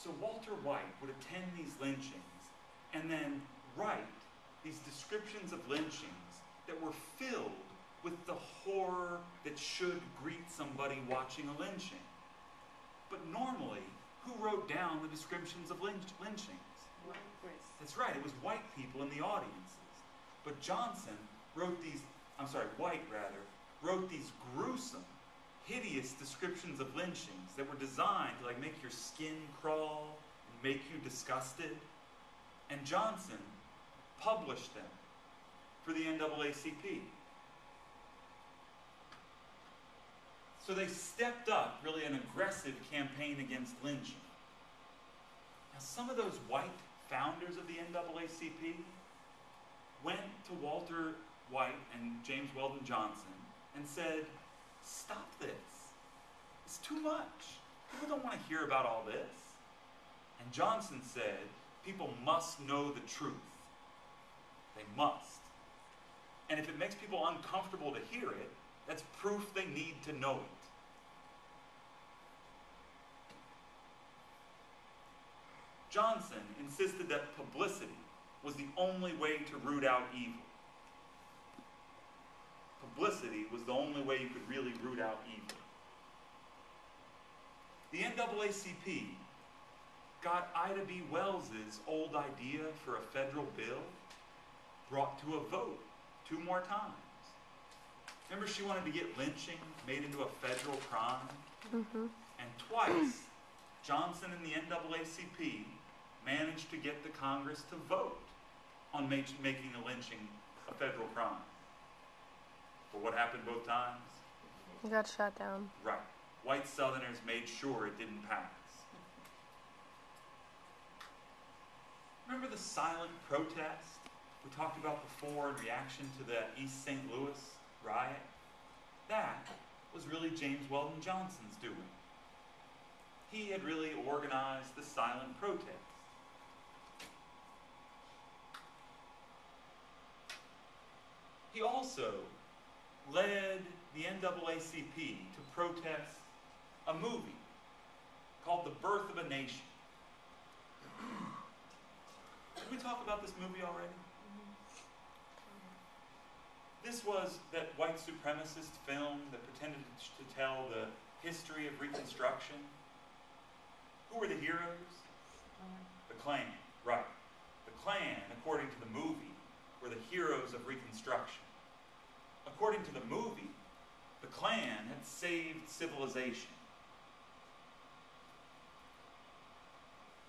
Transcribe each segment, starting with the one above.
So Walter White would attend these lynchings and then write these descriptions of lynchings that were filled with the horror that should greet somebody watching a lynching. But normally, who wrote down the descriptions of lynchings? That's right, it was white people in the audiences. But White wrote these gruesome, hideous descriptions of lynchings that were designed to make your skin crawl and make you disgusted. And Johnson published them for the NAACP. So they stepped up really an aggressive campaign against lynching. Now some of those white founders of the NAACP went to Walter White and James Weldon Johnson and said, "Stop this. It's too much. People don't want to hear about all this." And Johnson said, "People must know the truth. They must. And if it makes people uncomfortable to hear it, that's proof they need to know it." Johnson insisted that publicity was the only way to root out evil. Publicity was the only way you could really root out evil. The NAACP got Ida B. Wells's old idea for a federal bill brought to a vote 2 more times. Remember, she wanted to get lynching made into a federal crime? Mm-hmm. And twice, Johnson and the NAACP managed to get the Congress to vote on making a lynching a federal crime. But what happened both times? It got shot down. Right. White Southerners made sure it didn't pass. Remember the silent protest we talked about before in reaction to the East St. Louis riot? That was really James Weldon Johnson's doing. He had really organized the silent protest. He also led the NAACP to protest a movie called The Birth of a Nation. Did we talk about this movie already? This was that white supremacist film that pretended to tell the history of Reconstruction. Who were the heroes? The Klan, right. The Klan, according to the movie, were the heroes of Reconstruction. According to the movie, the Klan had saved civilization.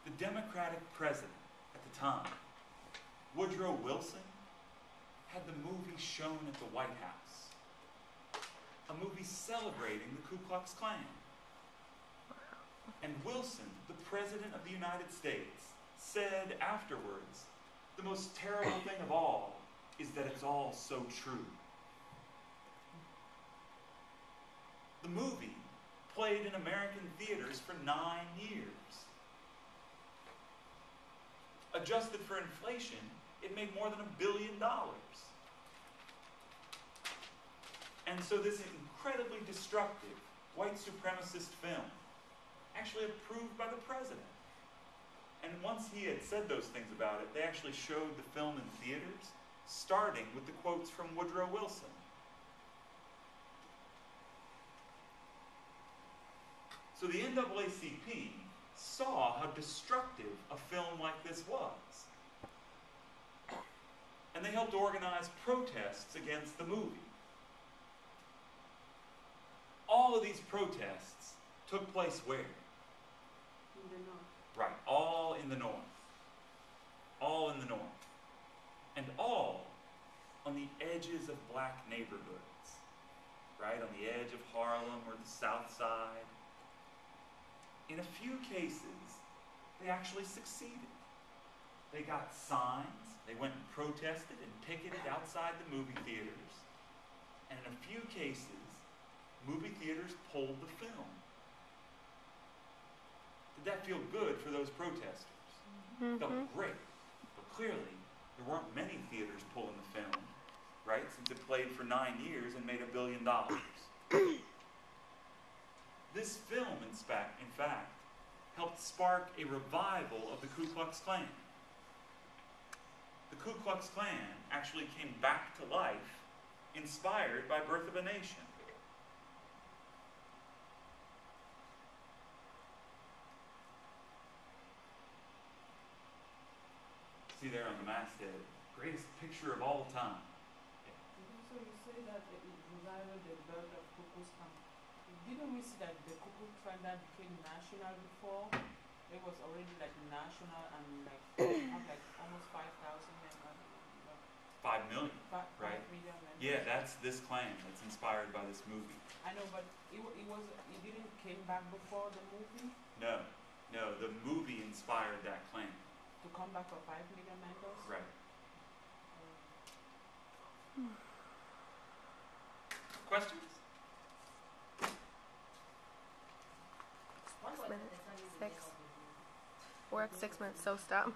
The Democratic president at the time, Woodrow Wilson, had the movie shown at the White House. A movie celebrating the Ku Klux Klan. And Wilson, the President of the United States, said afterwards, "The most terrible thing of all is that it's all so true." The movie played in American theaters for 9 years. Adjusted for inflation, it made more than $1 billion. And so this incredibly destructive white supremacist film, actually approved by the president. And once he had said those things about it, they actually showed the film in theaters, starting with the quotes from Woodrow Wilson. So the NAACP saw how destructive a film like this was. And they helped organize protests against the movie. All of these protests took place where? In the north. Right, all in the north. All in the north. And all on the edges of black neighborhoods. Right, on the edge of Harlem or the South Side. In a few cases, they actually succeeded. They got signs, they went and protested and picketed outside the movie theaters. And in a few cases, movie theaters pulled the film. Did that feel good for those protesters? Mm-hmm. Felt great. But clearly, there weren't many theaters pulling the film, right? Since it played for 9 years and made $1 billion. This film, in fact, helped spark a revival of the Ku Klux Klan. The Ku Klux Klan actually came back to life, inspired by Birth of a Nation. See there on the masthead, greatest picture of all time. So you say that it revival the birth of Ku Klux Klan. Didn't we see that the Ku Klux Klan that became national before? It was already like national and like have like almost 5,000 members. 5 million, right? 5 million members. Yeah, that's this Klan that's inspired by this movie. I know, but it didn't came back before the movie No, the movie inspired that Klan. to come back for 5 million members. Right. Questions? 6 minutes. 6. We're at 6 minutes, so stop.